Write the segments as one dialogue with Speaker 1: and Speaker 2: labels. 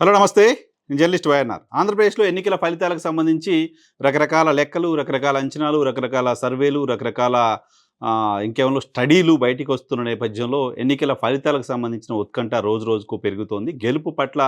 Speaker 1: Hello నమస్తే. నేను journalist YNR. ఆంధ్రప్రదేశ్‌లో ఎన్నికల ఫలితాలకు సంబంధించి రకరకాల లెక్కలు, రకరకాల అంచనాలు, రకరకాల సర్వేలు, రకరకాల ఇంకేమో స్టడీలు బయటికొస్తున్న నేపథ్యంలో ఎన్నికల ఫలితాలకు సంబంధించిన ఉత్కంఠ రోజు రోజుకు పెరుగుతోంది. గెలుపు పట్ల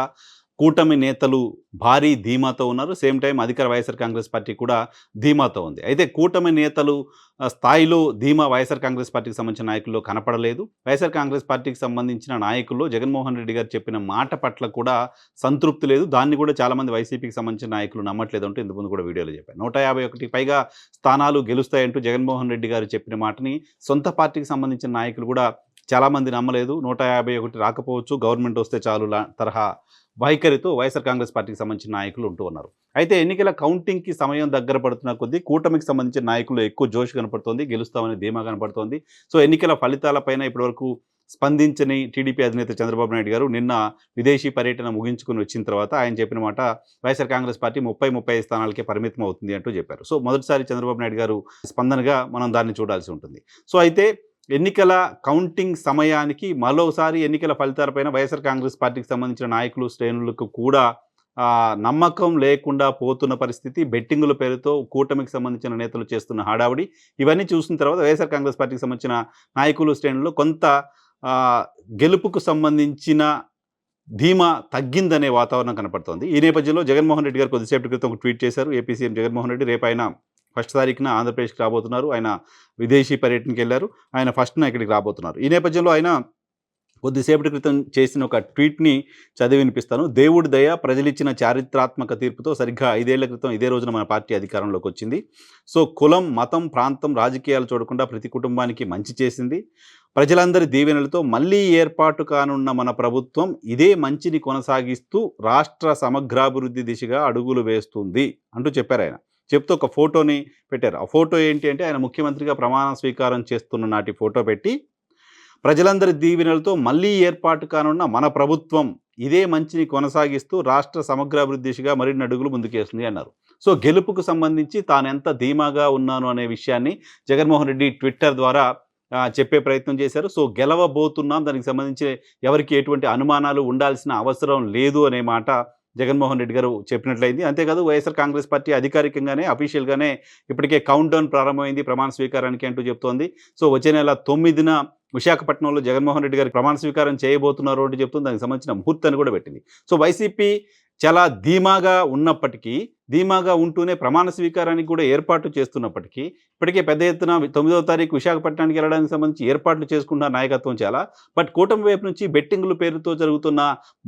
Speaker 1: కూటమి నేతలు భారీ ధీమాతో ఉన్నారు. సేమ్ టైమ్ అధికార వైఎస్ఆర్ కాంగ్రెస్ పార్టీ కూడా ధీమాతో ఉంది. అయితే కూటమి నేతలు స్థాయిలో ధీమా వైఎస్ఆర్ కాంగ్రెస్ పార్టీకి సంబంధించిన నాయకుల్లో కనపడలేదు. వైఎస్ఆర్ కాంగ్రెస్ పార్టీకి సంబంధించిన నాయకుల్లో జగన్మోహన్ రెడ్డి గారు చెప్పిన మాట పట్ల కూడా సంతృప్తి లేదు. దాన్ని కూడా చాలామంది వైసీపీకి సంబంధించిన నాయకులు నమ్మట్లేదు అంటూ ఇంతకుముందు కూడా వీడియోలో చెప్పాను. 151 పైగా స్థానాలు గెలుస్తాయంటూ జగన్మోహన్ రెడ్డి గారు చెప్పిన మాటని సొంత పార్టీకి సంబంధించిన నాయకులు కూడా చాలామంది నమ్మలేదు. 151 రాకపోవచ్చు, గవర్నమెంట్ వస్తే చాలు తరహా వైఖరితో వైఎస్ఆర్ కాంగ్రెస్ పార్టీకి సంబంధించిన నాయకులు ఉంటూ ఉన్నారు. అయితే ఎన్నికల కౌంటింగ్‌కి సమయం దగ్గర పడుతున్న కొద్దీ కూటమికి సంబంధించిన నాయకుల్లో ఎక్కువ జోష్ కనపడుతోంది. గెలుస్తామనే ధీమా కనపడుతోంది. సో ఎన్నికల ఫలితాలపైన ఇప్పటివరకు స్పందించని టీడీపీ అధినేత చంద్రబాబు నాయుడు గారు నిన్న విదేశీ పర్యటన ముగించుకొని వచ్చిన తర్వాత ఆయన చెప్పిన మాట వైఎస్ఆర్ కాంగ్రెస్ పార్టీ 35 స్థానాలకే పరిమితం అవుతుంది అంటూ చెప్పారు. సో మొదటిసారి చంద్రబాబు నాయుడు గారు స్పందనగా మనం దాన్ని చూడాల్సి ఉంటుంది. సో అయితే ఎన్నికల కౌంటింగ్ సమయానికి మరోసారి ఎన్నికల ఫలితాలపైన వైఎస్ఆర్ కాంగ్రెస్ పార్టీకి సంబంధించిన నాయకులు, శ్రేణులకు కూడా నమ్మకం లేకుండా పోతున్న పరిస్థితి. బెట్టింగుల పేరుతో కూటమికి సంబంధించిన నేతలు చేస్తున్న హడావుడి ఇవన్నీ చూసిన తర్వాత వైఎస్ఆర్ కాంగ్రెస్ పార్టీకి సంబంధించిన నాయకులు, శ్రేణుల్లో కొంత గెలుపుకు సంబంధించిన ధీమా తగ్గిందనే వాతావరణం కనపడుతోంది. ఈ నేపథ్యంలో జగన్మోహన్ రెడ్డి గారు కొద్దిసేపటి క్రితం ఒక ట్వీట్ చేశారు. ఏపీ సీఎం జగన్మోహన్ రెడ్డి రేపు ఆయన 1 తారీఖున ఆంధ్రప్రదేశ్కి రాబోతున్నారు. ఆయన విదేశీ పర్యటనకి వెళ్ళారు. ఆయన 1న ఇక్కడికి రాబోతున్నారు. ఈ నేపథ్యంలో ఆయన కొద్దిసేపటి క్రితం చేసిన ఒక ట్వీట్‌ని చదివి వినిపిస్తాను. దేవుడి దయ, ప్రజలిచ్చిన చారిత్రాత్మక తీర్పుతో సరిగ్గా 5 ఏళ్ల క్రితం ఇదే రోజున మన పార్టీ అధికారంలోకి వచ్చింది. సో కులం, మతం, ప్రాంతం, రాజకీయాలు చూడకుండా ప్రతి కుటుంబానికి మంచి చేసింది. ప్రజలందరి దీవెనలతో మళ్ళీ ఏర్పాటు కానున్న మన ప్రభుత్వం ఇదే మంచిని కొనసాగిస్తూ రాష్ట్ర సమగ్రాభివృద్ధి దిశగా అడుగులు వేస్తుంది అంటూ చెప్పారాయన. చెప్తూ ఒక ఫోటోని పెట్టారు. ఆ ఫోటో ఏంటి అంటే ఆయన ముఖ్యమంత్రిగా ప్రమాణ స్వీకారం చేస్తున్న నాటి ఫోటో పెట్టి ప్రజలందరి దీవెనలతో మళ్ళీ ఏర్పాటు కానున్న మన ప్రభుత్వం ఇదే మంచిని కొనసాగిస్తూ రాష్ట్ర సమగ్రాభివృద్ధి దిశగా మరిన్ని అడుగులు ముందుకేస్తుంది అన్నారు. సో గెలుపుకు సంబంధించి తానెంత ధీమాగా ఉన్నాను అనే విషయాన్ని జగన్మోహన్ రెడ్డి ట్విట్టర్ ద్వారా చెప్పే ప్రయత్నం చేశారు. సో గెలవబోతున్నాం, దానికి సంబంధించి ఎవరికి ఎటువంటి అనుమానాలు ఉండాల్సిన అవసరం లేదు అనే మాట జగన్మోహన్ రెడ్డి గారు చెప్పినట్లయింది. అంతేకాదు వైఎస్ఆర్ కాంగ్రెస్ పార్టీ అధికారికంగానే అఫీషియల్గానే ఇప్పటికే కౌంట్ డౌన్ ప్రారంభమైంది ప్రమాణ స్వీకారానికి అంటూ చెప్తోంది. సో వచ్చే నెల 9న విశాఖపట్నంలో జగన్మోహన్ రెడ్డి గారికి ప్రమాణ స్వీకారం చేయబోతున్నారు అంటూ చెప్తుంది. దానికి సంబంధించిన ముహూర్తాన్ని కూడా పెట్టింది. సో వైసీపీ చాలా ధీమాగా ఉన్నప్పటికీ, ధీమాగా ఉంటూనే ప్రమాణ స్వీకారానికి కూడా ఏర్పాట్లు చేస్తున్నప్పటికీ, ఇప్పటికే పెద్ద ఎత్తున 9వ తారీఖు విశాఖపట్నానికి వెళ్ళడానికి సంబంధించి ఏర్పాట్లు చేసుకున్న నాయకత్వం చాలా. బట్ కూటమి వైపు నుంచి బెట్టింగుల పేరుతో జరుగుతున్న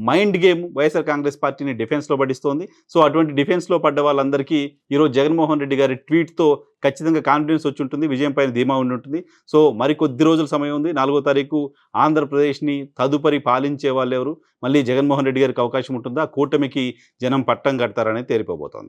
Speaker 1: మైండ్ గేమ్ వైఎస్ఆర్ కాంగ్రెస్ పార్టీని డిఫెన్స్‌లో పడిస్తోంది. సో అటువంటి డిఫెన్స్‌లో పడ్డ వాళ్ళందరికీ ఈరోజు జగన్మోహన్ రెడ్డి గారి ట్వీట్‌తో ఖచ్చితంగా కాన్ఫిడెన్స్ వచ్చి ఉంటుంది. విజయం పైన ధీమా ఉండి ఉంటుంది. సో మరికొద్ది రోజుల సమయం ఉంది. 4వ తారీఖు ఆంధ్రప్రదేశ్‌ని తదుపరి పాలించే వాళ్ళెవరు? మళ్ళీ జగన్మోహన్ రెడ్డి గారికి అవకాశం ఉంటుందా? కూటమికి జనం పట్టం కడతారనేది తేలిపోబోతోంది.